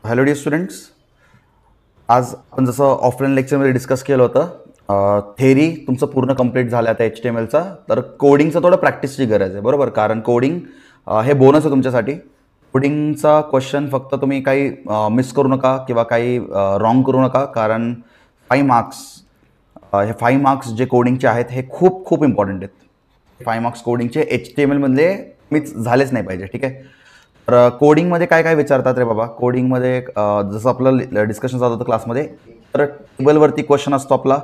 Hello dear students, आज आपण जसं ऑफलाईन लेक्चरमध्ये डिस्कस केलं होतं, थेरी तुमचं पूर्ण कंप्लीट झालं आता HTMLचा. तर कोडिंगचं थोडं प्रॅक्टिसची गरज आहे, बरोबर. कारण कोडिंग हे बोनस आहे तुमच्यासाठी. कोडिंगचा क्वेश्चन फक्त तुम्ही काही मिस करू नका किंवा काही रॉंग करू नका, कारण 5 मार्क्स हे 5 मार्क्स जे कोडिंगचे आहेत हे खूप खूप इम्पॉर्टंट आहेत. 5 मार्क्स कोडिंगचे HTMLमधले मिस झालेच नाही पाहिजे, ठीक आहे. तर कोडिंगमध्ये काय काय विचारतात रे बाबा. कोडिंगमध्ये जसं आपलं डिस्कशन चालू होतं क्लासमध्ये, तर टेबलवरती क्वेश्चन असतो आपला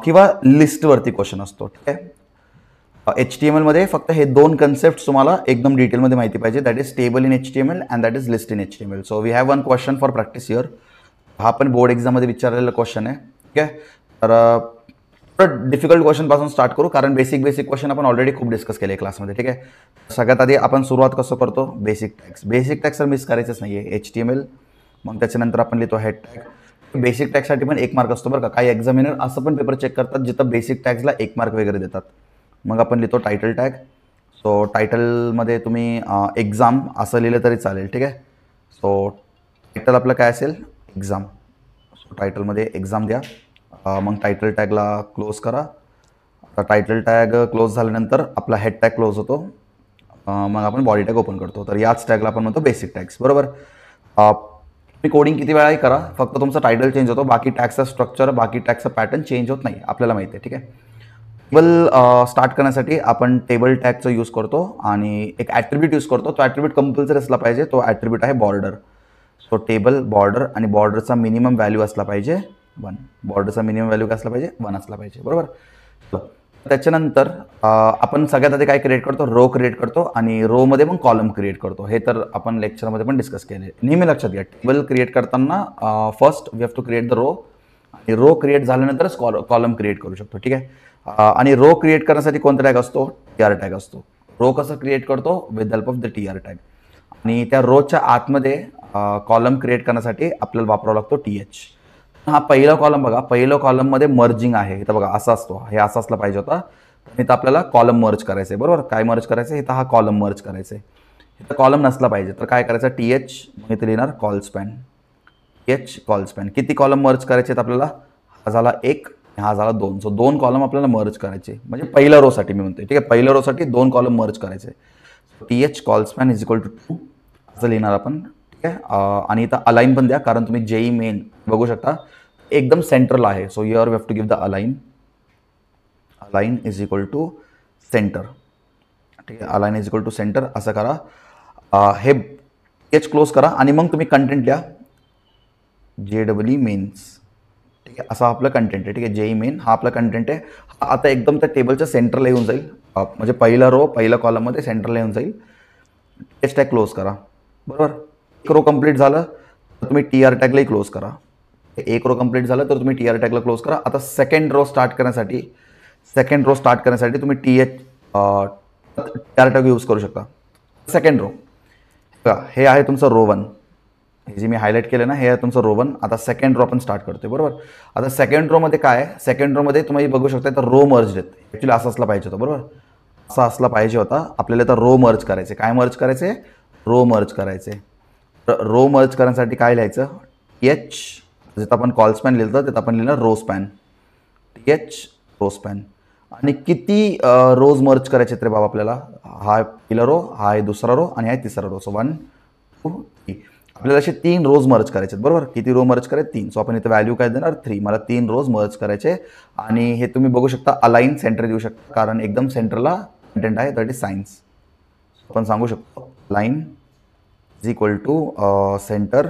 किंवा लिस्टवरती क्वेश्चन असतो, ठीक आहे. HTMLमध्ये फक्त हे दोन कन्सेप्ट तुम्हाला एकदम डिटेलमध्ये माहिती पाहिजे. That is table in HTML and that is list in HTML. So we have one question for practice here. हा पण बोर्ड एक्झाममध्ये विचारलेला क्वेश्चन आहे, ठीक आहे. तर डिफिकल्ट क्वेश्चन पासून स्टार्ट करू, कारण बेसिक क्वेश्चन आपण ऑलरेडी खूप डिस्कस केले क्लासमध्ये, ठीक आहे. सगळ्यात आधी आपण सुरुवात कसं करतो, बेसिक टॅग्स तर मिस करायचंच नाही आहे. HTML, मग त्याच्यानंतर आपण लिहितो हेड टॅग. बेसिक टॅगसाठी पण 1 मार्क असतो बरं का. काही एक्झामिनर असं पण पेपर चेक करतात जिथं बेसिक टॅग्सला 1 मार्क वगैरे देतात. मग आपण लिहितो टायटल टॅग. सो टायटलमध्ये तुम्ही एक्झाम असं लिहिलं तरी चालेल, ठीक आहे. सो टायटल आपलं काय असेल, एक्झाम. सो टायटलमध्ये एक्झाम द्या. मग टायटल टॅगला क्लोज करा. आता टायटल टॅग क्लोज झाल्यानंतर आपला हेड टॅग क्लोज होतो. मग आपण बॉडी टॅग ओपन करतो. तर याच टॅगला आपण म्हणतो बेसिक टॅग्स, बरोबर. तुम्ही कोडिंग किती वेळाही करा, फक्त तुमचा टायटल चेंज होतो. बाकी टॅगचा स्ट्रक्चर, बाकी टॅगचा पॅटर्न चेंज होत नाही, आपल्याला माहिती आहे, ठीक आहे. टेबल स्टार्ट करण्यासाठी आपण टेबल टॅगचा यूज करतो आणि एक ॲट्रिब्यूट यूज करतो. तो ॲट्रिब्यूट कंपल्सरी असला पाहिजे. तो ॲट्रिब्यूट आहे बॉर्डर. सो टेबल बॉर्डर, आणि बॉर्डरचा मिनिमम व्हॅल्यू असला पाहिजे 1. बॉर्डरचा मिनिमम व्हॅल्यू काय असला पाहिजे, 1 असला पाहिजे, बरोबर. त्याच्यानंतर आपण सगळ्यात आधी काय क्रिएट करतो, रो क्रिएट करतो, आणि रोमध्ये मग कॉलम क्रिएट करतो. हे तर आपण लेक्चरमध्ये पण डिस्कस केले. नेहमी लक्षात घ्या, टेबल क्रिएट करताना first we have to create the row, आणि रो क्रिएट झाल्यानंतरच कॉलम क्रिएट करू शकतो, ठीक आहे. आणि रो क्रिएट करण्यासाठी कोणता टॅग असतो, TR टॅग असतो. रो कसं क्रिएट करतो, with help of the TR tag. आणि त्या रोच्या आतमध्ये कॉलम क्रिएट करण्यासाठी आपल्याला वापरावा लागतो TH. हा पहिला कॉलम बघा, पहिल्या कॉलममध्ये मर्जिंग आहे. इथं बघा असा असतो, हे असं असलं पाहिजे होता. इथं आपल्याला कॉलम मर्ज करायचं आहे, बरोबर. काय मर्ज करायचं आहे, इथं हा कॉलम मर्ज करायचा आहे. इथं कॉलम नसला पाहिजे, तर काय करायचं, TH, मग इथे लिहिणार call span. TH col span. किती कॉलम मर्ज करायचे आहेत आपल्याला, हा झाला 1, हा झाला 2. सो 2 कॉलम आपल्याला मर्ज करायचे, म्हणजे पहिल्या रोसाठी मी म्हणतोय, ठीक आहे. पहिल्या रोसाठी 2 कॉलम मर्ज करायचे. TH col span is equal to 2 असं लिहिणार आपण, ठीक आहे. आणि इथं अलाईन पण द्या, कारण तुम्ही JEE मेन बघू शकता एकदम सेंट्रल आहे. So here we have to give the align is equal to centre, ठीक आहे. Align is equal to centre असं करा. हे TH क्लोज करा, आणि मग तुम्ही कंटेंट द्या JEE मेन्स, ठीक आहे. असा आपलं कंटेंट आहे, ठीक आहे. JEE मेन हा आपला कंटेंट आहे. हा आता एकदम त्या टेबलच्या सेंटरला येऊन जाईल, म्हणजे पहिला रो पहिल्या कॉलममध्ये सेंटरला येऊन जाईल. TH टॅग क्लोज करा, बरोबर. एक रो कंप्लीट झालं तर तुम्ही TR टॅगलाही क्लोज करा. एक रो कंप्लीट झालं तर तुम्ही TR टॅगला क्लोज करा. आता सेकंड रो स्टार्ट करण्यासाठी तुम्ही TR टॅग यूज करू शकता. सेकंड रो हे आहे तुमचं रो 1. हे जे मी हायलाईट केलं ना, हे आहे तुमचं रो 1. आता सेकंड रो आपण स्टार्ट करतोय, बरोबर. आता सेकंड रोमध्ये काय आहे, सेकंड रोमध्ये तुम्ही बघू शकता तर रो मर्ज आहेत. ॲक्च्युली असं असला पाहिजे होता, बरोबर. असा असला पाहिजे होता. आपल्याला तर रो मर्ज करायचे. काय मर्ज करायचे, रो मर्ज करायचे. रो मर्ज करण्यासाठी काय लिहायचं, TH, जिथं आपण कॉल स्पॅन लिहिलं तिथं आपण लिहिलं row span. TH row span. आणि किती रोज मर्ज करायचे रे बाबा आपल्याला, हा पहिला रो, हा आहे दुसरा रो, आणि हा आहे तिसरा रो. सो 1 2 3 आपल्याला असे 3 रोज मर्ज करायचे आहेत, बरोबर. किती रो मर्ज करायचे, 3. सो आपण इथं व्हॅल्यू काय देणार, 3. मला 3 रोज मर्ज करायचे. आणि हे तुम्ही बघू शकता अलाईन सेंटर देऊ शकता, कारण एकदम सेंटरला कंटेंट आहे, दॅट इज सायन्स. आपण सांगू शकतो line is equal to centre.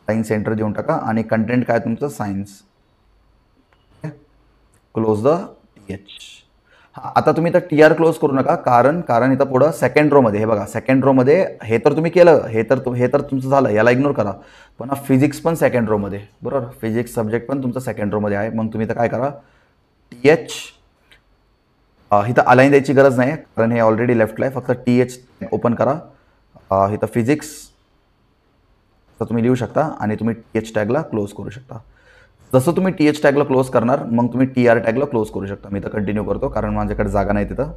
Line centre देऊन टाका, आणि कंटेंट काय तुमचं, सायन्स. Close the TH. आता तुम्ही तर TR क्लोज करू नका, कारण इथं पुढं सेकंड रोमध्ये, हे बघा सेकंड रोमध्ये हे तर तुम्ही केलं, हे तर तुमचं झालं, याला इग्नोर करा. पण फिजिक्स पण सेकंड रोमध्ये, बरोबर. फिजिक्स सब्जेक्ट पण तुमचा सेकंड रोमध्ये आहे. मग तुम्ही तर काय करा, TH इथं अलाईन द्यायची गरज नाही, कारण हे ऑलरेडी लेफ्टला आहे. फक्त TH ओपन करा. इथं फिजिक्स तर तुम्ही लिहू शकता, आणि तुम्ही TH टॅगला क्लोज करू शकता. जसं तुम्ही TH टॅगला क्लोज करणार, मग तुम्ही TR टॅगला क्लोज करू शकता. मी तर कंटिन्यू करतो, कारण माझ्याकडे जागा नाही तिथं.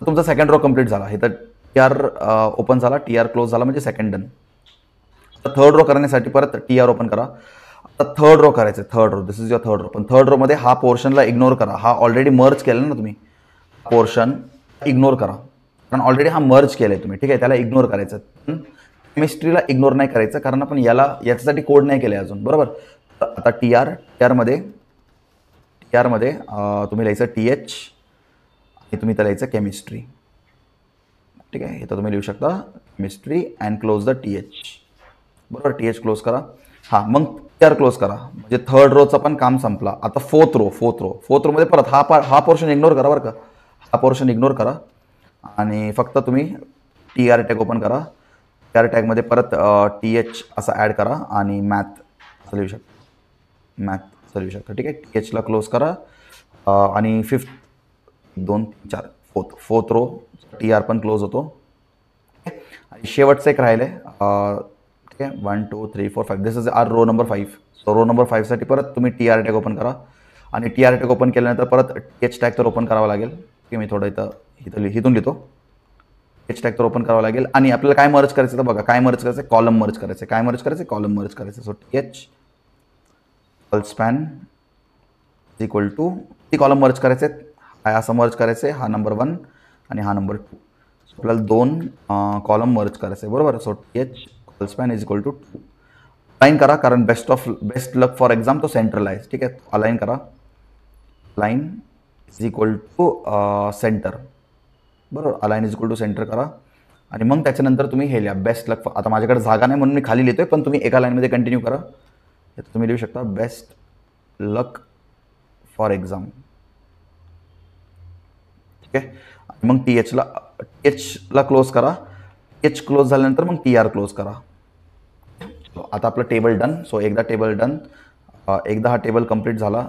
तुमचा सेकंड रो कंप्लीट झाला. इथं TR ओपन झाला, TR क्लोज झाला, म्हणजे सेकंड डन. थर्ड रो करण्यासाठी परत TR ओपन करा. आता थर्ड रो करायचं, third row, this is your third row. पण थर्ड रो मध्ये हा पोर्शनला इग्नोर करा. हा ऑलरेडी मर्ज केला ना तुम्ही, पोर्शन इग्नोर करा, कारण ऑलरेडी हा मर्ज केलाय तुम्ही, ठीक आहे. त्याला इग्नोर करायचं. केमिस्ट्रीला इग्नोर नाही करायचं, कारण आपण याच्यासाठी कोड नाही केले अजून, बरोबर. आता TR मध्ये तुम्ही लिहायचं TH आणि तुम्ही त्याला लिहायचं केमिस्ट्री, ठीक आहे. इथं तुम्ही लिहू शकता chemistry and close the TH, बरोबर. TH क्लोज करा. हां, मग TR क्लोज करा, म्हणजे थर्ड रोचा पण काम संपला. आता फोर्थ रोमध्ये परत हा पोर्शन इग्नोर करा, बरं का. हा पोर्शन इग्नोर करा आणि फक्त तुम्ही TR टॅग ओपन करा. TR टॅगमध्ये परत TH असं ॲड करा आणि मॅथ असं लिहू शकता, ठीक आहे. THला क्लोज करा आणि फिफ्थ 2 3 4 फोर्थ रो TR पण क्लोज होतो. आणि शेवटचं एक राहिलं आहे, ठीक आहे. 1 2 3 4 5, this is our row number 5. So row number 5 साठी परत तुम्ही TR टॅग ओपन करा आणि TR टॅग ओपन केल्यानंतर परत TH टॅग तर ओपन करावा लागेल, की मी थोडं इथून लिहितो. TH टॅग तर ओपन करावा लागेल आणि आपल्याला काय मर्ज करायचं तर बघा, काय मर्ज करायचं, कॉलम मर्ज करायचं. काय मर्ज करायचं, कॉलम मर्ज करायचं. So TH span equal to, ती कॉलम मर्ज करायचे, हा असं मर्ज करायचं, हा नंबर 1 आणि हा नंबर 2. सो आपल्याला 2 कॉलम मर्ज करायचे, बरोबर. So TH span is equal to 2. Align करा, कारण बेस्ट लक फॉर एक्झाम तो सेंटरला आहे, ठीक आहे. अलाइन करा, line is equal to centre, बरोबर. Align is equal to centre करा आणि मग त्याच्यानंतर तुम्ही हे लिहा बेस्ट लक. आता माझ्याकडे जागा नाही म्हणून मी खाली लिहितोय, पण तुम्ही एका लाईनमध्ये कंटिन्यू करा. तुम्ही लिहू शकता बेस्ट लक फॉर एक्झाम, ठीक आहे. मग THला क्लोज करा. TH क्लोज झाल्यानंतर मग TR क्लोज करा. आता आपलं टेबल डन. सो एकदा टेबल डन, एकदा हा टेबल कंप्लीट झाला,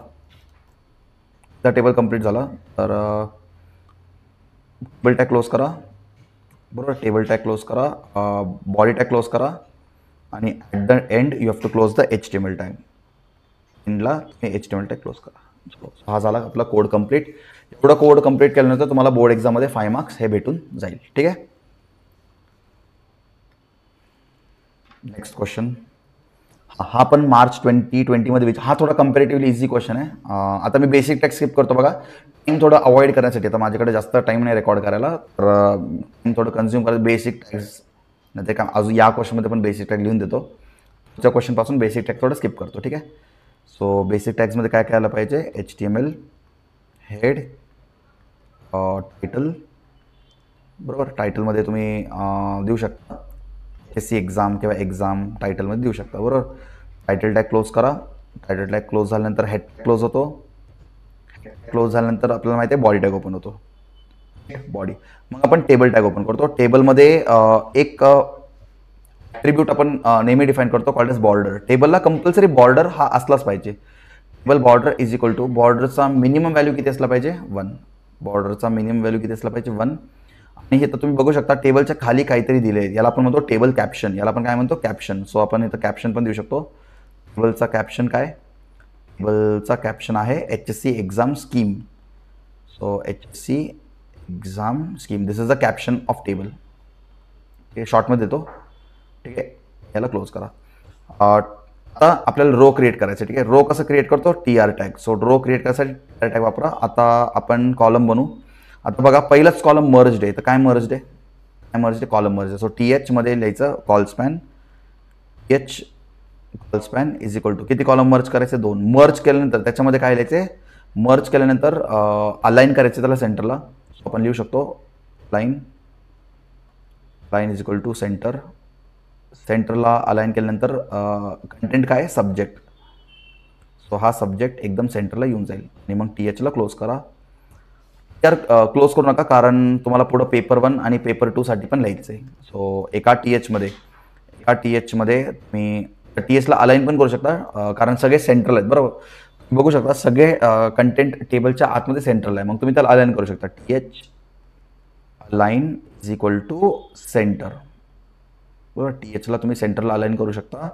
तर टेबल टॅग क्लोज करा, बरोबर. टेबल टॅग क्लोज करा, बॉडी टॅग क्लोज करा आणि at the end you have to close the HTML tag. एंडला HTML टॅग क्लोज करा. हा झाला आपला कोड कंप्लीट. एवढा कोड कंप्लीट केल्यानंतर तुम्हाला बोर्ड एक्झाममध्ये 5 मार्क्स हे भेटून जाईल, ठीक आहे. नेक्स्ट क्वेश्चन, हा पण मार्च 2020 हा थोडा कम्पॅरेटिव्हली इझी क्वेश्चन आहे. आता मी बेसिक टॅग स्किप करतो बघा, टाइम थोडं अवॉइड करण्यासाठी. आता माझ्याकडे जास्त टाइम नाही रेकॉर्ड करायला, तर थोडं कन्झ्युम करायचं बेसिक टॅग्स. नाही ते का अजून या क्वेश्चनमध्ये पण बेसिक टॅग लिहून देतो. पुढच्या क्वेश्चनपासून बेसिक टॅग थोडं स्किप करतो, ठीक आहे. सो बेसिक टॅग्समध्ये काय करायला पाहिजे, HTML हेड, टायटल, बरोबर. टायटलमध्ये तुम्ही देऊ शकता SC एक्झाम किंवा एक्झाम टायटलमध्ये देऊ शकता, बरोबर. टायटल टॅग क्लोज करा. टायटल टॅग क्लोज झाल्यानंतर हेड क्लोज होतो. क्लोज झाल्यानंतर आपल्याला माहिती आहे बॉडी टॅग ओपन होतो, बॉडी. मग आपण टेबल टॅग ओपन करतो. टेबलमध्ये एक ॲट्रिब्यूट आपण नेहमी डिफाईन करतो, कॉल्ड एज बॉर्डर. टेबलला कंपल्सरी बॉर्डर हा असलाच पाहिजे. Table border is equal to, बॉर्डरचा मिनिमम व्हॅल्यू किती असला पाहिजे, 1. बॉर्डरचा मिनिमम व्हॅल्यू किती असला पाहिजे, 1. आणि हे तर तुम्ही बघू शकता टेबलच्या खाली काहीतरी दिले, याला आपण म्हणतो टेबल कॅप्शन, याला आपण काय म्हणतो, कॅप्शन. सो आपण इथं कॅप्शन पण देऊ शकतो. टेबलचा कॅप्शन काय, टेबलचा कॅप्शन आहे HSC exam scheme. So HSC exam scheme, this is the caption of table, हे शॉर्टमध्ये देतो, ठीक आहे. याला क्लोज करा. आता आपल्याला रो क्रिएट करायचं, ठीक आहे. रो कसं क्रिएट करतो, TR tag. So row create करायसाठी TR टॅग वापरा. आता आपण कॉलम बनवू. आता बघा पहिलाच कॉलम मर्ज्ड आहे, तर काय मर्ज्ड आहे, कॉलम मर्ज आहे. सो TH मध्ये लिहायचं col span, TH col span is equal to, किती कॉलम मर्ज करायचे, 2. मर्ज केल्यानंतर त्याच्यामध्ये काय लिहायचे, मर्ज केल्यानंतर अलाइन करायचे त्याला सेंटरला. सो आपण लिहू शकतो line is equal to centre. सेंटरला अलाइन केल्यानंतर कंटेंट काय, सब्जेक्ट. सो हा सब्जेक्ट एकदम सेंटरला येऊन जाईल आणि मग THला क्लोज करा. तर क्लोज करू नका, कारण तुम्हाला पुढं पेपर 1 आणि पेपर 2 साठी पण लिहायचं आहे. सो एका TH मध्ये तुम्ही THला अलाइन पण करू शकता, कारण सगळे सेंट्रल आहेत, बरोबर. बघू शकता सगळे कंटेंट टेबलच्या आतमध्ये सेंट्रल आहे, मग तुम्ही त्याला अलाइन करू शकता. TH align is equal to centre, बरोबर. THला तुम्ही सेंटरला अलाइन करू शकता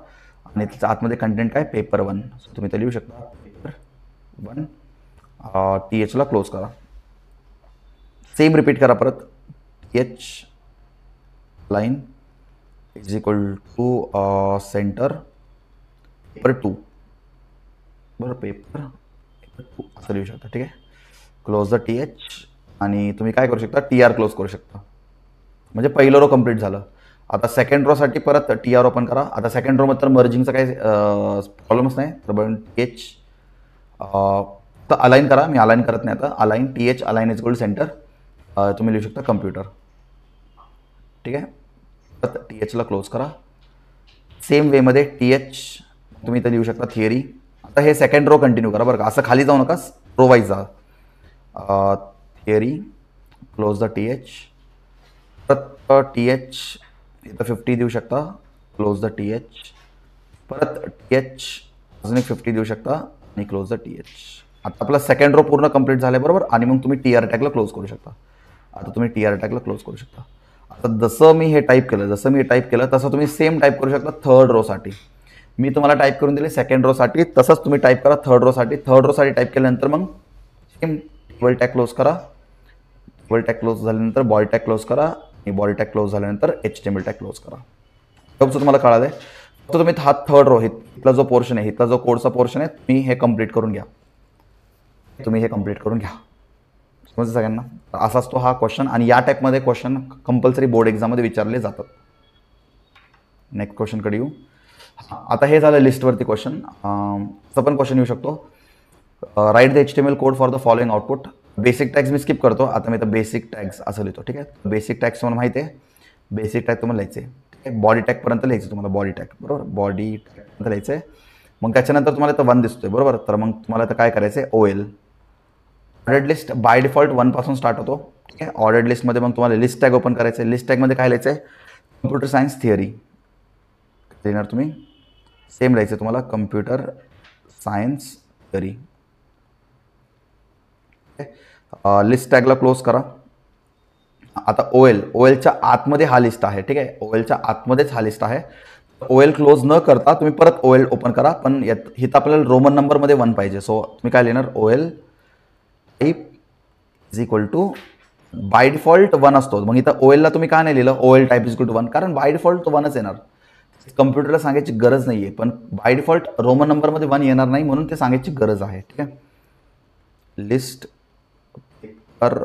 आणि त्याच्या आतमध्ये कंटेंट काय, पेपर 1. सो तुम्ही ते लिहू शकता पेपर 1. THला क्लोज करा. सेम रिपीट करा परत. TH line is equal to centre paper 2, बरं, पेपर 2 असं लिहू शकता. ठीक आहे. क्लोज द TH आणि तुम्ही काय करू शकता, TR क्लोज करू शकता. म्हणजे पहिलं रो कंप्लीट झालं. आता सेकंड रोसाठी परत TR ओपन करा. आता सेकंड रो मध्ये तर मर्जिंगचा काही प्रॉब्लेमच नाही. तर TH तर अलाइन करा. मी अलाइन करत नाही आता. Align TH align is equal centre. तुम्ही लिहू शकता कम्प्युटर. ठीक आहे. परत THला क्लोज करा. सेम वेमध्ये TH तुम्ही इथं लिहू शकता थिअरी. आता हे सेकंड रो कंटिन्यू करा बरं का, असं खाली जाऊ नका, रो वाईज जा. Theory close the TH. परत TH इथं 50 देऊ शकता, क्लोज द TH. परत TH अजून एक 50 देऊ शकता आणि क्लोज द TH. आता आपला सेकंड रो पूर्ण कंप्लीट झाला बरोबर. आणि मग तुम्ही TR टॅगला क्लोज करू शकता. आता तुम्ही TR टॅगला क्लोज करू शकता. आता जसं मी हे टाईप केलं तसं तुम्ही सेम टाईप करू शकता थर्ड रोसाठी. मी तुम्हाला टाईप करून दिले सेकंड रोसाठी, तसंच तुम्ही टाईप करा थर्ड रोसाठी. थर्ड रोसाठी टाईप केल्यानंतर मग सेम टेबल टॅग क्लोज करा. टेबल टॅग क्लोज झाल्यानंतर बॉडी टॅग क्लोज करा आणि बॉडी टॅग क्लोज झाल्यानंतर HTML टॅग क्लोज करा. जसं तुम्हाला कळालं आहे. फक्त तुम्ही हा थर्ड रो, इथला जो पोर्शन आहे, इथला जो कोडचा पोर्शन आहे, तुम्ही हे कंप्लीट करून घ्या. समजतं सगळ्यांना? असा असतो हा क्वेश्चन आणि या टाईपमध्ये क्वेश्चन कंपल्सरी बोर्ड एक्झाममध्ये विचारले जातात. नेक्स्ट क्वेश्चनकडे येऊ. आता हे झालं लिस्टवरती क्वेश्चन. असं पण क्वेश्चन येऊ शकतो, write the HTML code for the following output. Basic tags me skip करतो. आता मी तर बेसिक टॅग्स असं लिहितो. ठीक आहे. बेसिक टॅग्स तुम्हाला माहिती आहे. बेसिक टॅग तुम्हाला लिहायचे. ठीक आहे. बॉडी टॅगपर्यंत लिहायचं तुम्हाला. बॉडी टॅग बरोबर, बॉडी टॅगपर्यंत लिहायचं आहे. मग त्याच्यानंतर तुम्हाला इथं 1 दिसतोय बरोबर. तर मग तुम्हाला इथं काय करायचं आहे, OL ordered list by default 1 पासून स्टार्ट होतो. ठीक आहे. ऑर्डर्ड लिस्टमध्ये मग तुम्हाला लिस्ट टॅग ओपन करायचं आहे. लिस्ट टॅगमध्ये काय लिहायचं आहे, कम्प्युटर सायन्स थिअरी लिहिणार तुम्ही. सेम लिहायचं तुम्हाला कम्प्युटर सायन्स थिअरी. लिस्ट टॅगला क्लोज करा. आता ओएलच्या आतमध्ये हा लिस्ट आहे. ठीक आहे. ओएलच्या आतमध्येच हा लिस्ट आहे. OL क्लोज न करता तुम्ही परत OL ओपन करा. पण इथं आपल्याला रोमन नंबरमध्ये 1 पाहिजे. सो तुम्ही काय लिहिणार, OL type is equal to by default 1 असतो. मग इथं OLला तुम्ही का नाही लिहिलं, OL type is equal to 1, कारण बाय डिफॉल्ट तो 1च येणार. कम्प्युटरला सांगायची गरज नाही आहे, पण बाय डिफॉल्ट रोमन नंबरमध्ये 1 येणार नाही, म्हणून ते सांगायची गरज आहे. ठीक आहे. List paper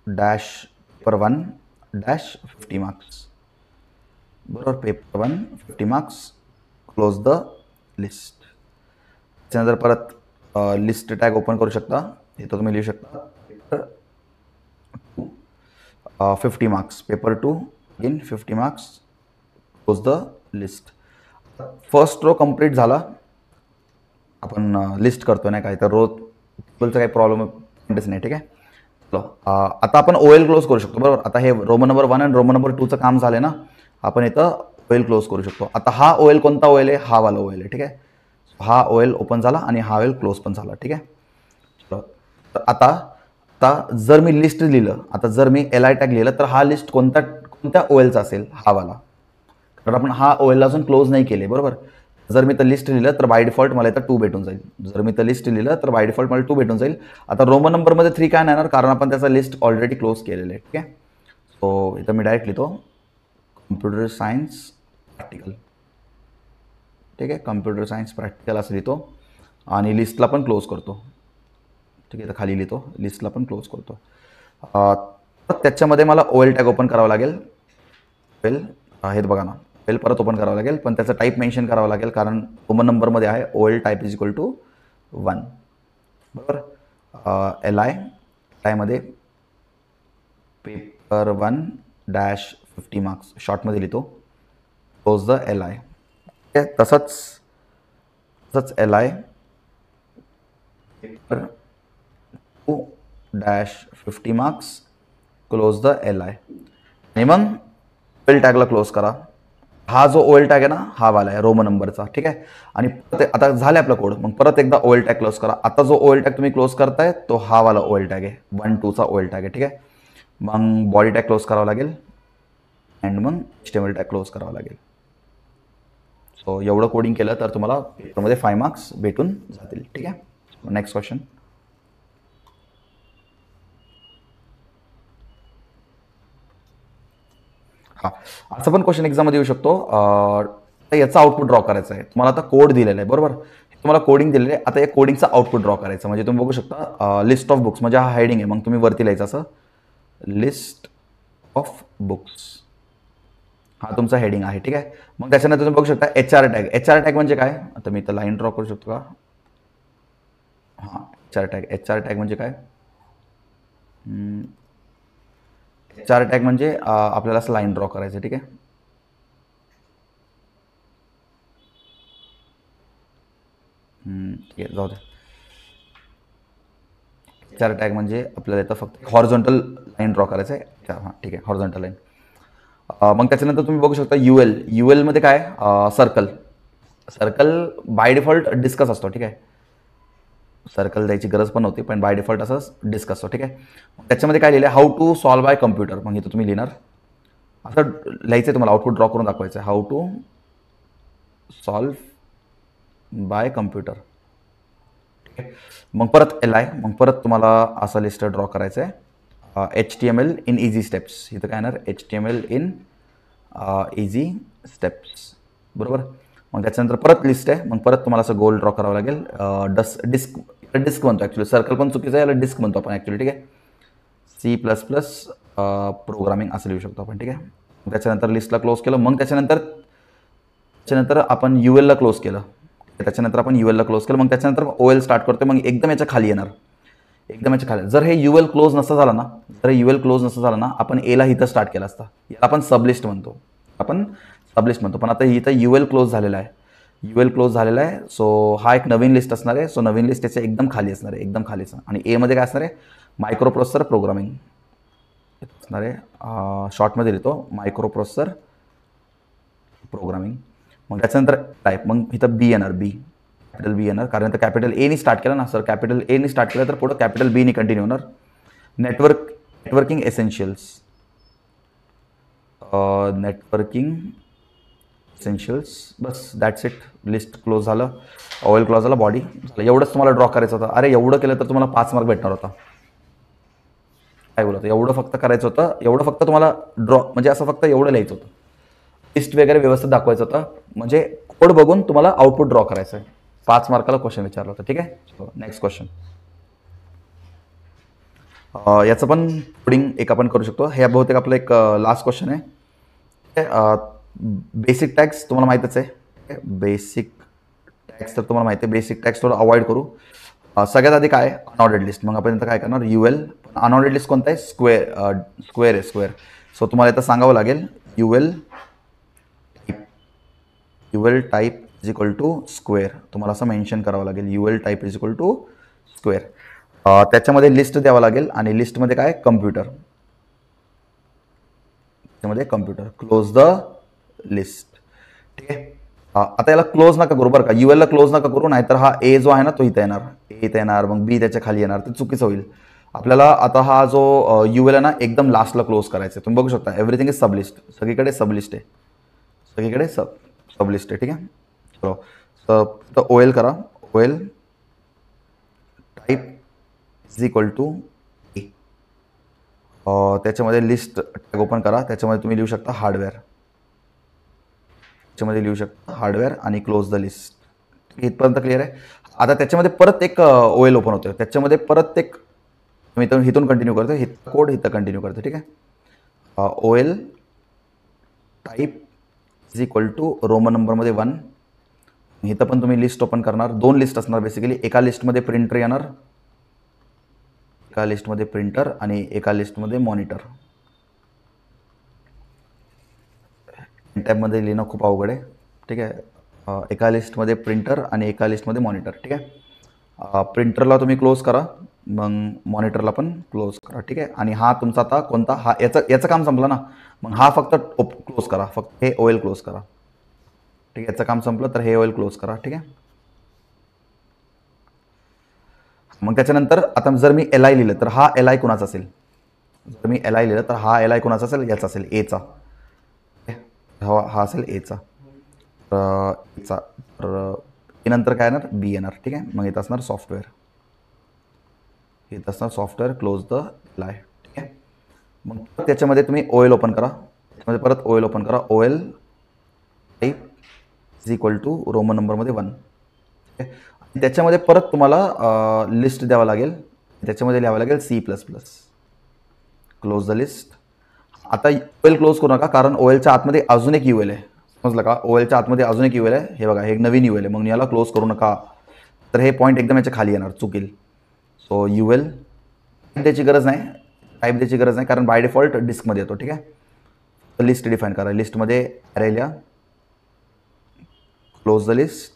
dash paper 1 dash 50 marks बरोबर. Paper 1 50 marks, close the list. त्याच्यानंतर परत लिस्ट टॅग ओपन करू शकता. इथं तुम्ही लिहू शकता paper 2 50 marks, paper 2 in 50 marks, close the list. First row complete झाला. आपण लिस्ट करतो नाही काय, तर रो टेबलचा काही प्रॉब्लेम नाही. ठीक आहे. चलो आता आपण OL क्लोज करू शकतो बरोबर. आता हे रोमन नंबर 1 आणि रोमन नंबर 2चं काम झालं ना, आपण इथं OL क्लोज करू शकतो. आता हा OL कोणता OL आहे, हा वाला OL आहे. ठीक आहे. हा OL ओपन झाला आणि हा OL क्लोज पण झाला. ठीक आहे. चलो तर आता जर मी लिस्ट लिहिलं, आता जर मी LI टॅग लिहिलं, तर हा लिस्ट कोणत्या OLचा असेल, हा वाला. कारण आपण हा OL अजून क्लोज नाही केले बरोबर. जर मी तर लिस्ट लिहिलं तर बाय डिफॉल्ट मला इथं 2 भेटून जाईल. जर मी तर लिस्ट लिहिलं तर बाय डिफॉल्ट मला 2 भेटून जाईल. आता रोमन नंबरमध्ये 3 काय नाही येणार, कारण आपण त्याचा लिस्ट ऑलरेडी क्लोज केलेलं आहे. ठीक आहे. सो इथं मी डायरेक्ट लिहितो कम्प्युटर सायन्स प्रॅक्टिकल. ठीक आहे. कम्प्युटर सायन्स प्रॅक्टिकल असं लिहितो आणि लिस्टला पण क्लोज करतो. ठीक आहे. तर खाली लिहितो, लिस्टला पण क्लोज करतो. त्याच्यामध्ये मला OL टॅग ओपन करावं लागेल. हे बघा ना, परत ओपन करावं लागेल, पण त्याचं टाईप मेन्शन करावं लागेल, कारण रोमन नंबरमध्ये आहे. OL type is equal to 1 बरोबर. LI मध्ये पेपर 1 डॅश 50 मार्क्स शॉर्टमध्ये लिहितो, क्लोज द LI. तसंच LI paper 2 dash 50 marks, close the LI. आणि मग OL टॅगला क्लोज करा. हा जो OL टॅग आहे ना, हा वाला आहे रोमन नंबरचा. ठीक आहे. आणि आता झालं आपला कोड, मग परत एकदा OL टॅग क्लोज करा. आता जो OL टॅग तुम्ही क्लोज करताय तो हा वाला OL टॅग आहे, 1 2चा OL टॅग आहे. ठीक आहे. मग बॉडी टॅग क्लोज करावं लागेल अँड मग HTML टॅग क्लोज करावं लागेल. सो एवढं कोडिंग केलं तर तुम्हाला पेपरमध्ये 5 मार्क्स भेटून जातील. ठीक आहे. Next question. हां, असं पण क्वेश्चन एक्झाममध्ये येऊ शकतो. तर याचा आउटपुट ड्रॉ करायचा आहे. तुम्हाला आता कोड दिलेला आहे, बरोबर. तुम्हाला कोडिंग दिलेलं आहे. आता या कोडिंगचा आउटपुट ड्रॉ करायचं. म्हणजे तुम्ही बघू शकता लिस्ट ऑफ बुक्स, म्हणजे हा हेडिंग आहे. मग तुम्ही वरती लिहायचं असं लिस्ट ऑफ बुक्स. हा तुमचा हेडिंग आहे, ठीक आहे. मग त्याच्यानंतर तुम्ही बघू शकता HR टॅग. HR टॅग म्हणजे काय? आता मी इथं लाईन ड्रॉ करू शकतो का? हां, HR टॅग म्हणजे काय? HR टॅग म्हणजे आपल्याला असं लाईन ड्रॉ करायचं, ठीक आहे. ठीक आहे, जाऊ दे. HR टॅग म्हणजे आपल्याला इथं फक्त हॉरिझॉन्टल लाईन ड्रॉ करायचं आहे. हां, ठीक आहे, हॉरिझॉन्टल लाईन. मग त्याच्यानंतर तुम्ही बघू शकता UL मध्ये काय? Circle. Circle by default discuss असतो, ठीक आहे. सर्कल द्यायची गरज पण नव्हती, पण बाय डिफॉल्ट असंच डिस्कस असतो, ठीक आहे. त्याच्यामध्ये काय लिहिलं आहे? How to solve by computer. मग इथं तुम्ही लिहिणार असं लिहायचं आहे, तुम्हाला आउटपुट ड्रॉ करून दाखवायचं आहे. How to solve by computer. मग परत LI, मग परत तुम्हाला असं लिस्ट ड्रॉ करायचं आहे. HTML in easy steps. इथं काय येणार? HTML इन इझी स्टेप्स, बरोबर. मग त्याच्यानंतर परत लिस्ट आहे. मग परत तुम्हाला असं गोल ड्रॉ करावं लागेल. डिस्क म्हणतो ॲक्च्युली, सर्कल पण चुकीचं आहे, याला डिस्क म्हणतो आपण ॲक्च्युली, ठीक आहे. C++ प्रोग्रामिंग असं लिहू शकतो आपण, ठीक आहे. मग त्याच्यानंतर लिस्टला क्लोज केलं. मग त्याच्यानंतर आपण UL ला क्लोज केलं. त्याच्यानंतर आपण UL ला क्लोज केलं. मग त्याच्यानंतर OL स्टार्ट करतो. मग एकदम याच्या खाली येणार, एकदम याच्या खाली. जर हे UL क्लोज नसतं झालं ना, आपण Aला इथं स्टार्ट केला असता. याला आपण सबलिस्ट म्हणतो, पण आता इथं UL क्लोज झालेला आहे. सो हा एक नवीन लिस्ट असणार आहे. सो नवीन लिस्ट त्याच्या एकदम खाली असणार आहे, एकदम खालीच. आणि A मध्ये काय असणार आहे? मायक्रो प्रोसेसर प्रोग्रामिंग असणार आहे. शॉर्टमध्ये लिहितो मायक्रो प्रोग्रामिंग. मग त्याच्यानंतर टाईप. मग इथं B येणार, कॅपिटल B येणार, कारण तर कॅपिटल Aनी स्टार्ट केलं ना सर. कॅपिटल Aनी स्टार्ट केलं तर पुढं कॅपिटल Bनी कंटिन्यू होणार. Networking essentials. बस दॅट्स इट. लिस्ट क्लोज झालं, OL क्लोज झालं, बॉडी झालं. एवढंच तुम्हाला ड्रॉ करायचं होतं. अरे एवढं केलं तर तुम्हाला 5 मार्क भेटणार होता. काय बोलतो? एवढं फक्त करायचं होतं. एवढं फक्त तुम्हाला ड्रॉ, म्हणजे असं फक्त एवढं लिहायचं होतं. लिस्ट वगैरे व्यवस्थित दाखवायचं होतं. म्हणजे कोड बघून तुम्हाला आउटपुट ड्रॉ करायचं आहे. 5 मार्काला क्वेश्चन विचारलं होतं, ठीक आहे. Next question. याचं पण कोडिंग एक आपण करू शकतो. हे बहुतेक आपलं एक लास्ट क्वेश्चन आहे. बेसिक टॅग्स तुम्हाला माहीतच आहे. बेसिक टॅग्स थोडं अवॉइड करू. सगळ्यात आधी काय? Unordered list. मग आपण इथं काय करणार? UL. अनऑर्डर्ड लिस्ट कोणतं आहे? स्क्वेअर. सो तुम्हाला इथं सांगावं लागेल UL type is equal to square. तुम्हाला असं मेन्शन करावं लागेल UL type is equal to square. त्याच्यामध्ये लिस्ट द्यावं लागेल. आणि लिस्टमध्ये काय? कम्प्युटर. त्याच्यामध्ये कम्प्युटर. क्लोज द लिस्ट, ठीक आहे. आता याला क्लोज नका करू बरं का. UL ला क्लोज नका करू, नाहीतर हा A जो आहे ना तो इथं येणार. मग B त्याच्या खाली येणार, ते चुकीचं होईल. आपल्याला आता हा जो UL आहे ना एकदम लास्टला क्लोज करायचा आहे. तुम्ही बघू शकता एव्हरीथिंग इज सबलिस्ट. सगळीकडे सबलिस्ट आहे, ठीक आहे. चलो, तर OL करा. OL type is equal to A. त्याच्यामध्ये लिस्ट टॅग ओपन करा. त्याच्यामध्ये तुम्ही लिहू शकता हार्डवेअर. आणि क्लोज द लिस्ट. इथपर्यंत क्लिअर आहे. आता त्याच्यामध्ये परत एक OL ओपन होतं. त्याच्यामध्ये परत एक मी इथून कंटिन्यू करतो. इथं कंटिन्यू करतो, ठीक आहे. OL type is equal to Roman नंबरमध्ये 1. इथं पण तुम्ही लिस्ट ओपन करणार. 2 लिस्ट असणार बेसिकली. एका लिस्टमध्ये प्रिंटर येणार, आणि एका लिस्टमध्ये मॉनिटर. टॅबमध्ये लिहिणं खूप अवघड आहे, ठीक आहे. एका लिस्टमध्ये प्रिंटर आणि एका लिस्टमध्ये मॉनिटर, ठीक आहे. प्रिंटरला तुम्ही क्लोज करा, मग मॉनिटरला पण क्लोज करा, ठीक आहे. आणि हा तुमचा आता कोणता? याचं काम संपलं ना, मग हा फक्त क्लोज करा. फक्त हे OL क्लोज करा, ठीक आहे. याचं काम संपलं तर हे OL क्लोज करा, ठीक आहे. मग त्याच्यानंतर आता जर मी LI लिहिलं तर हा LI कोणाचा असेल? याचा असेल Aचा. हा असेल Aचा. तर नंतर काय येणार? B येणार, ठीक आहे. मग इथं असणार सॉफ्टवेअर. क्लोज द LI, ठीक आहे. मग त्याच्यामध्ये तुम्ही OL ओपन करा. त्यामध्ये परत OL ओपन करा. OL type is equal to Roman नंबरमध्ये 1. त्याच्यामध्ये परत तुम्हाला लिस्ट द्यावं लागेल. त्याच्यामध्ये लिहावं लागेल C++. Close the list. आता OL क्लोज करू नका, कारण OLच्या आतमध्ये अजून एक UL आहे. समजलं का? OLच्या आतमध्ये अजून एक UL आहे. हे बघा, हे एक नवीन UL आहे. मग याला क्लोज करू नका, तर हे पॉईंट एकदम याच्या खाली येणार, चुकील. सो UL द्यायची गरज नाही, टाईप द्यायची गरज नाही, कारण बाय डिफॉल्ट डिस्कमध्ये येतो. ठीक आहे. तर लिस्ट डिफाईन करा. लिस्टमध्ये ॲरे लिहा. Close the list.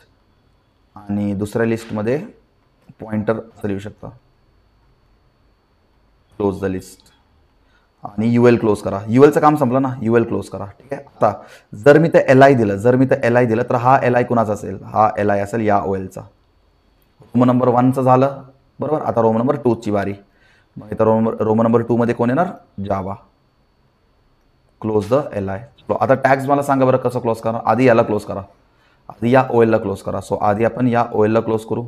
आणि दुसऱ्या लिस्टमध्ये पॉइंटर असं लिहू शकता. Close the list. आणि UL क्लोज करा. ULचं काम संपलं ना, UL क्लोज करा. ठीक आहे. आता जर मी ते LI दिलं, तर हा LI कुणाचा असेल? हा LI असेल या OLचा. रोमन नंबर 1चं झालं, बरोबर. आता रोमन नंबर 2ची वारी. मग इथं रोमन नंबर 2 मध्ये कोण येणार? जावा. Close the LI. आता टॅग्स मला सांगा बरं कसं क्लोज करा. आधी याला क्लोज करा, आधी या OL ला क्लोज करा. सो आधी आपण या OL ला क्लोज करू.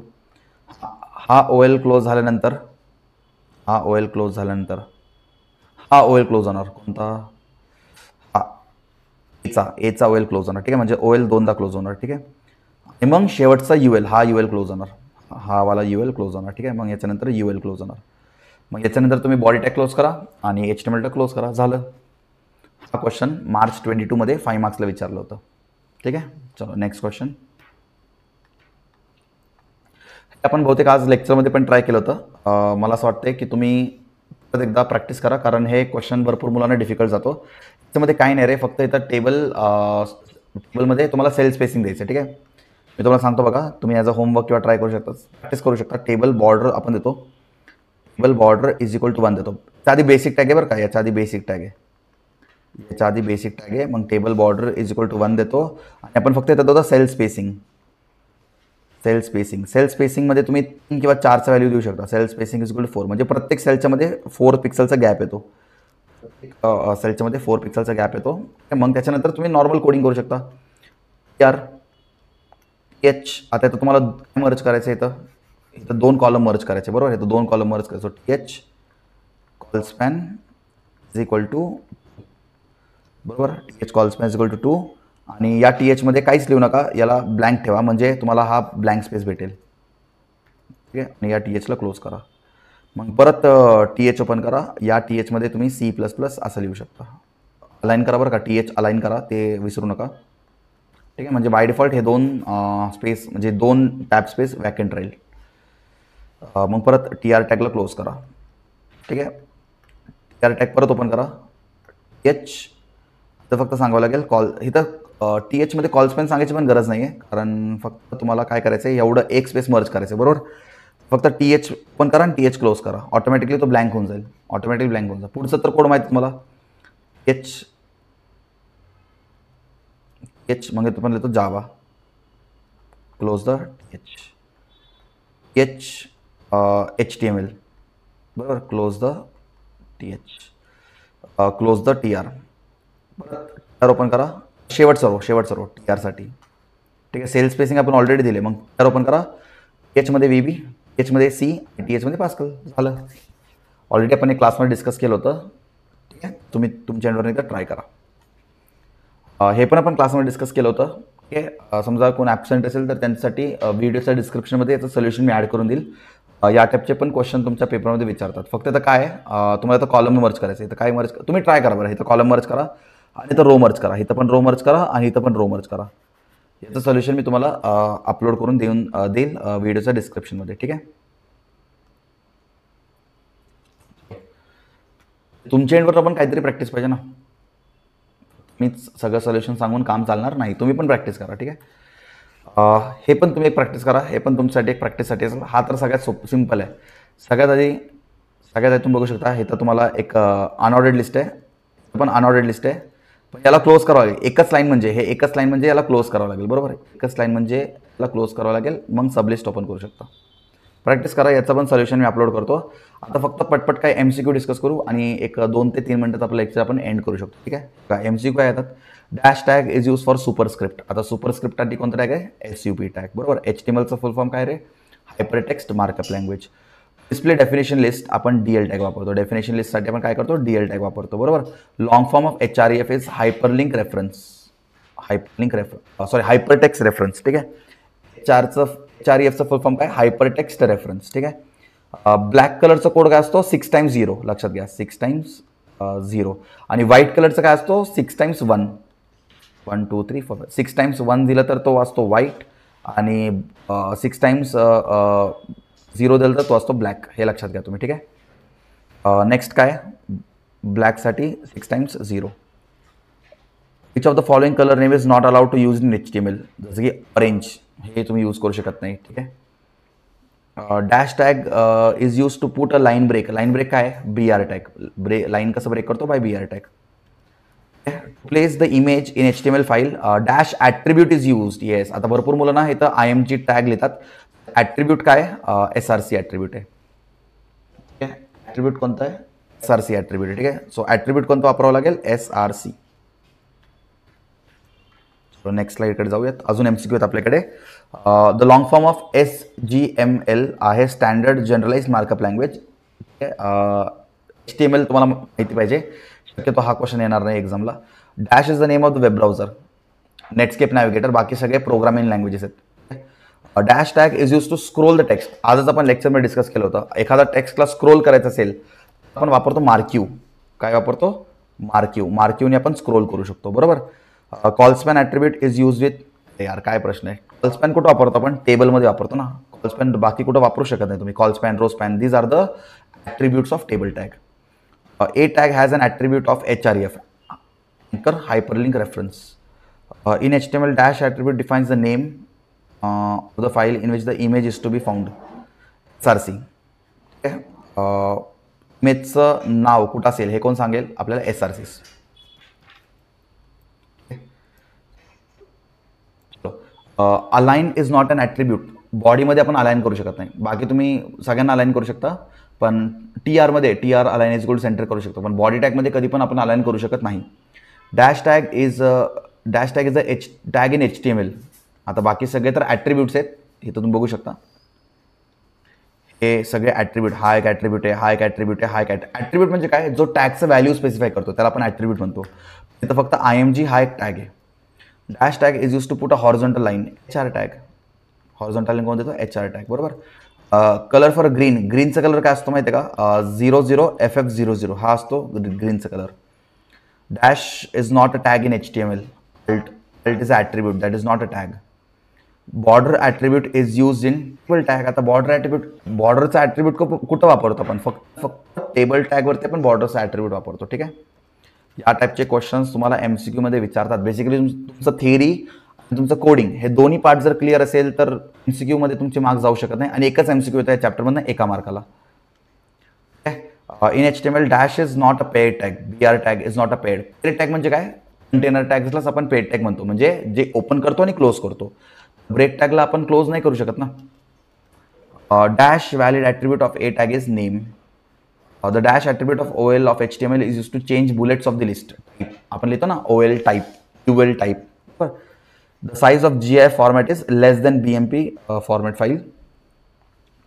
हा OL क्लोज झाल्यानंतर हा OL क्लोज होणार. कोणता? हा एचा OL क्लोज होणार. ठीक आहे. म्हणजे OL दोनदा क्लोज होणार. ठीक आहे. आणि मग शेवटचा UL, हा UL क्लोज होणार. हा वाला UL क्लोज होणार. ठीक आहे. मग याच्यानंतर UL क्लोज होणार. मग याच्यानंतर तुम्ही बॉडी टॅग क्लोज करा आणि HTML टॅग क्लोज करा. झालं. हा क्वेश्चन मार्च 22 मध्ये 5 मार्क्सला विचारलं होतं. ठीक आहे. चलो नेक्स्ट क्वेश्चन. आपण बहुतेक आज लेक्चरमध्ये पण ट्राय केलं होतं. मला असं वाटतं की तुम्ही परत एकदा प्रॅक्टिस करा, कारण हे क्वेश्चन भरपूर मुलांना डिफिकल्ट जातो. त्याच्यामध्ये काही नाही रे, फक्त इथं टेबलमध्ये तुम्हाला सेल स्पेसिंग द्यायचं. ठीक आहे. मी तुम्हाला सांगतो बघा, तुम्ही ॲज अ होमवर्क किंवा ट्राय करू शकता, प्रॅक्टिस करू शकता. टेबल बॉर्डर आपण देतो. Table border is equal to 1 देतो. त्याच्या आधी बेसिक टॅग आहे बरं का, याच्या आधी बेसिक टॅग आहे. मग table border is equal to 1 देतो. आणि आपण फक्त इथं देतो सेल स्पेसिंगमध्ये तुम्ही 3 किंवा 4चा व्हॅल्यू देऊ शकता. Cell spacing is equal to 4, म्हणजे प्रत्येक सेलच्यामध्ये 4 पिक्सलचा गॅप येतो. मग त्याच्यानंतर तुम्ही नॉर्मल कोडिंग करू शकता. आता इथं तुम्हाला मर्ज करायचं आहे. इथं 2 कॉलम मर्ज करायचे, बरोबर. इथं 2 कॉलम मर्ज करायचं. TH col span is equal to, बरोबर. TH col span is equal to 2. आणि या TH मध्ये काहीच लिहू नका, याला ब्लँक ठेवा, म्हणजे तुम्हाला हा ब्लँक स्पेस भेटेल. ठीक आहे. आणि या TH ला क्लोज करा. मग परत TH ओपन करा. या TH मध्ये तुम्ही C++ असं लिहू शकता. अलाइन करा बरं का, TH अलाइन करा, ते विसरू नका. ठीक आहे. म्हणजे बाय डिफॉल्ट हे 2 स्पेस, म्हणजे 2 टॅब स्पेस वॅकंट राहील. मग परत TR टॅगला क्लोज करा. ठीक आहे. TR टॅग परत ओपन करा. TH तर फक्त सांगावं लागेल कॉल. इथं TH मध्ये कॉल स्पॅन सांगायची पण गरज नाही आहे, कारण फक्त तुम्हाला काय करायचं आहे, एवढं एक स्पेस मर्ज करायचं आहे, बरोबर. फक्त TH ओपन करा आणि TH क्लोज करा. ऑटोमॅटिकली तो ब्लँक होऊन जाईल. पुढचं तर कोड माहिती तुम्हाला. H मग इथं पण लिहितो जावा. क्लोज द HTML, बरोबर. Close the TR. TR open करा. शेवटचा रो TR साठी. ठीक आहे. सेल स्पेसिंग आपण ऑलरेडी दिले. मग TR ओपन करा. H मध्ये VB, H मध्ये C, TH मध्ये पास्कल. झालं. ऑलरेडी आपण एक क्लासमध्ये डिस्कस केलं होतं. ठीक आहे. तुम्ही तुमच्या एंडवर एकदा ट्राय करा. हे पण आपण क्लासमध्ये डिस्कस केलं होतं. ठीक आहे. समजा कोण ॲबसेंट असेल तर त्यांच्यासाठी व्हिडिओच्या डिस्क्रिप्शनमध्ये याचं सोल्युशन मी ॲड करून देईल. या टाईपचे पण क्वेश्चन तुमच्या पेपरमध्ये विचारतात. फक्त आता काय आहे, तुम्हाला आता कॉलम मर्ज करायचं आहे. तर काय मर्ज तुम्ही ट्राय करा बरं. इथं कॉलम मर्ज करा आणि इथं रो मर्ज करा. इथं पण रो मर्ज करा आणि इथं पण रो मर्ज करा. याचं सोल्युशन मी तुम्हाला अपलोड करून देईल व्हिडिओच्या डिस्क्रिप्शनमध्ये. ठीक आहे. तुमच्या एंडवर पण काहीतरी प्रॅक्टिस पाहिजे ना. मीच सगळं सोल्युशन सांगून काम चालणार नाही. तुम्ही पण प्रॅक्टिस करा. ठीक आहे. हे पण तुम्ही एक प्रॅक्टिस करा. हे पण तुमच्यासाठी एक प्रॅक्टिससाठी असेल. हा तर सगळ्यात सिम्पल आहे. सगळ्यात आधी तुम्ही बघू शकता. इथं तुम्हाला एक अनऑर्डर्ड लिस्ट आहे. पण अनऑर्डर्ड लिस्ट आहे, पण याला क्लोज करावं लागेल. एकच लाईन म्हणजे याला क्लोज करावं लागेल, बरोबर. एकच लाईन म्हणजे याला क्लोज करावं लागेल. मग सबलिस्ट ओपन करू शकता. प्रॅक्टिस करा. याचं पण सोल्युशन मी अपलोड करतो. आता फक्त पटपट काय MCQ डिस्कस करू आणि एक 2 ते 3 मिनिटात आपलं लेक्चर आपण एंड करू शकतो. ठीक आहे. काय MCQ काय येतात. Dash tag is use for superscript. आता सुपरस्क्रिप्टसाठी कोणता टॅग आहे? SUP टॅग, बरोबर. HTMLचा फुल फॉर्म काय रे? Hypertext markup language. Display definition list आपण डीएल टॅग वापरतो. डेफिनेशन लिस्टसाठी आपण काय करतो, डीएल टॅग वापरतो, बरोबर. Long form of HREF is hyperlink reference, hypertext reference, ठीक आहे. HREFचं फुल फॉर्म काय, हायपरटेक्स्ट रेफरन्स, ठीक आहे. ब्लॅक कलरचा कोड काय असतो, 6x0, लक्षात घ्या, 6x0. आणि व्हाईट कलरचा काय असतो, 6x1, 1 2 3 4 6x1 दिलं तर तो असतो व्हाईट, आणि 6x0 दिलं तर तो असतो ब्लॅक. हे लक्षात घ्या तुम्ही, ठीक आहे. नेक्स्ट काय, ब्लॅकसाठी 6x0. Which of the following colour name is not allowed to use in HTML. जसं की ऑरेंज, हे तुम्ही यूज करू शकत नाही, ठीक आहे. Dash tag is use to put a line break. Line break काय, BR टॅग. लाईन कसं ब्रेक करतो, by BR tag. Place the image in HTML file. Dash attribute is used. Yes, आता भरपूर मुलं ना इथं IMG टॅग लिहितात. Attribute काय, SRC ॲट्रिब्यूट आहे, ठीक आहे. ॲट्रिब्यूट कोणतं आहे, SRC ॲट्रिब्यूट आहे, ठीक आहे. सो ॲट्रिब्यूट कोणतं वापरावं लागेल, SRC. नेक्स्ट स्लाइडकडे जाऊयात. अजून MCQ आहेत आपल्याकडे. The long form of SGML आहे standard generalize markup language. HTML तुम्हाला माहिती पाहिजे, शक्यतो हा क्वेश्चन येणार नाही एक्झामला. Dash is the name of the web browser. Netscape Navigator, बाकी सगळे प्रोग्रामिंग लँग्वेजेस आहेत. Dash tag is use to scroll the text. आजच आपण लेक्चरमध्ये डिस्कस केलं होतं. एखादा टेक्स्टला स्क्रोल करायचं असेल आपण वापरतो मार्क्यू. काय वापरतो, मार्क्यू. मार्क्यूने आपण स्क्रोल करू शकतो, बरोबर. कॉलस्पॅन ॲट्रिब्यूट इज यूज विथ, यार काय प्रश्न आहे, कॉलस्पॅन कुठं वापरतो आपण, टेबलमध्ये वापरतो ना. कॉलस्पॅन बाकी कुठं वापरू शकत नाही तुम्ही. Colspan, rowspan, these are the attributes of table tag. A tag has an attribute of HREF, anchor hyperlink reference. In HTML, dash attribute defines the name of the file in which the image is to be found. SRC. Okay. इमेजचं नाव कुठं असेल हे कोण सांगेल आपल्याला, SRC. Align is not an attribute. बॉडीमध्ये आपण अलाइन करू शकत नाही. बाकी तुम्ही सगळ्यांना अलाइन करू शकता, पण TR align is equal to centre करू शकतो, पण बॉडी टॅगमध्ये कधी पण आपण अलाइन करू शकत नाही. Dash tag is the tag in HTML. आता बाकी सगळे तर ॲट्रिब्यूट्स आहेत, हे तुम्ही बघू शकता. हे सगळे ॲट्रिब्यूट, हा एक ॲट्रिब्यूट आहे, हा एक ॲट्रिब्यूट आहे, हा एक ॲट्रिब्यूट म्हणजे काय, जो टॅगचं व्हॅल्यू स्पेसिफाय करतो त्याला आपण ॲट्रिब्यूट म्हणतो. इथं फक्त IMG हा एक टॅग आहे. Dash tag is use to put a horizontal line. HR tag, horizontal line कोण देतो, HR टॅग, बरोबर. Colour for green. ग्रीनचा कलर काय असतो माहिती आहे का, 00FF00 हा असतो ग्रीनचा colour. Dash is not a tag in HTML. Alt is a attribute, that is not a tag. Border attribute is use in table tag. आता बॉर्डर ॲट्रिब्यूट, बॉर्डरचा ॲट्रिब्यूट कुठं वापरतो आपण, फक्त टेबल टॅगवरती आपण बॉर्डरचा ॲट्रिब्यूट वापरतो, ठीक आहे. या टाईपचे क्वेश्चन्स तुम्हाला MCQ मध्ये विचारतात. बेसिकली तुमचं थिअरी आणि तुमचं कोडिंग हे दोन्ही पार्ट जर क्लिअर असेल तर MCQ मध्ये तुमचे मार्क्स जाऊ शकत नाही. आणि एकच MCQ येतं या चॅप्टरमधनं एका मार्काला. इन HTML dash is not a paired tag. BR tag is not a paired. Paired tag म्हणजे काय, कंटेनर टॅग्सलाच आपण पेड टॅग म्हणतो, म्हणजे जे ओपन करतो आणि क्लोज करतो. ब्रेक टॅगला आपण क्लोज नाही करू शकत ना. Dash valid attribute of A tag is name. The dash attribute of OL of HTML is use to change bullets of the list. आपण लिहितो ना OL type, UL type. The size of GIF format is less than BMP format file.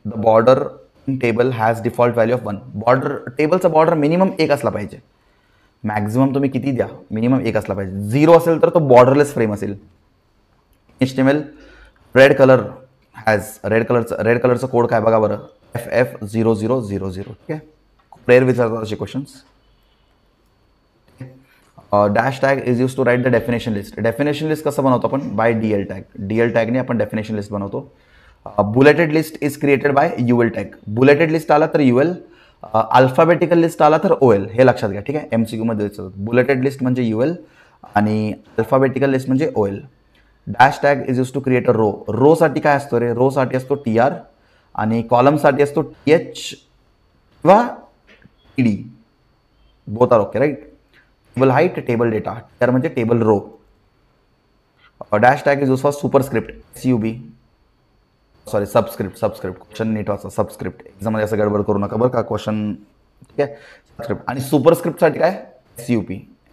The border in table has default value of 1. Border, टेबलचा border minimum 1 असला पाहिजे. Maximum तुम्ही किती द्या, minimum 1 असला पाहिजे. 0 असेल तर तो बॉर्डरलेस फ्रेम असेल. HTML red colour has, red कलरचा कोड काय बघा बरं, FF0000, ठीक आहे. रेअर विचारतात असे questions. Dash tag is use to write the definition list. Definition list कसं बनवतो आपण, बाय DL टॅग. DL टॅगने आपण डेफिनेशन लिस्ट बनवतो. Bulleted list is created by UL tag. Bulleted list आला तर UL, अल्फाबेटिकल लिस्ट आला तर OL. हे लक्षात घ्या, ठीक आहे. MCQ मध्ये बुलेटेड लिस्ट म्हणजे UL आणि अल्फाबेटिकल लिस्ट म्हणजे OL. Dash tag is use to create a row. रोसाठी काय असतो रे, रोसाठी असतो TR आणि कॉलमसाठी असतो TH किंवा TD. Both are okay, right. Table height, table data. TR म्हणजे table row. Dash tag is use for superscript, SUB, sorry subscript. Question नीट वाचा, सबस्क्रिप्ट. एक्झाममध्ये असं गडबड करू नका बरं का, क्वेश्चन, ठीक आहे. सबस्क्रिप्ट. आणि सुपरस्क्रिप्टसाठी काय,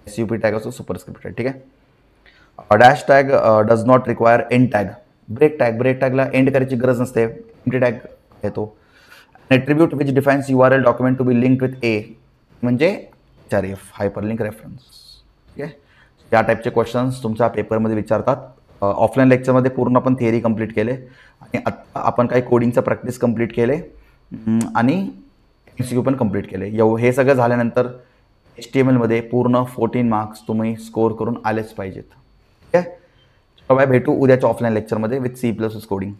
SUP टॅग असतो सुपरस्क्रिप्ट, ठीक आहे. Dash tag does not require end tag. Break टॅगला एंड करायची गरज नसते, एम्प्टी टॅग येतो. Attribute which defines URL document to be link with a म्हणजे HRF हायपरलिंक रेफरन्स. ठीक आहे, या टाईपचे क्वेश्चन्स तुमच्या पेपरमध्ये विचारतात. ऑफलाईन लेक्चरमध्ये पूर्ण आपण थिअरी कंप्लीट केले आणि आत्ता आपण काही कोडिंगचं प्रॅक्टिस कंप्लीट केले आणि MCQ पण कंप्लीट केले. हे सगळं झाल्यानंतर HTML मध्ये पूर्ण 14 मार्क्स तुम्ही स्कोर करून आलेच पाहिजेत. ठीक आहे, बाय, भेटू उद्याच्या ऑफलाईन लेक्चरमध्ये विथ C++ कोडिंग.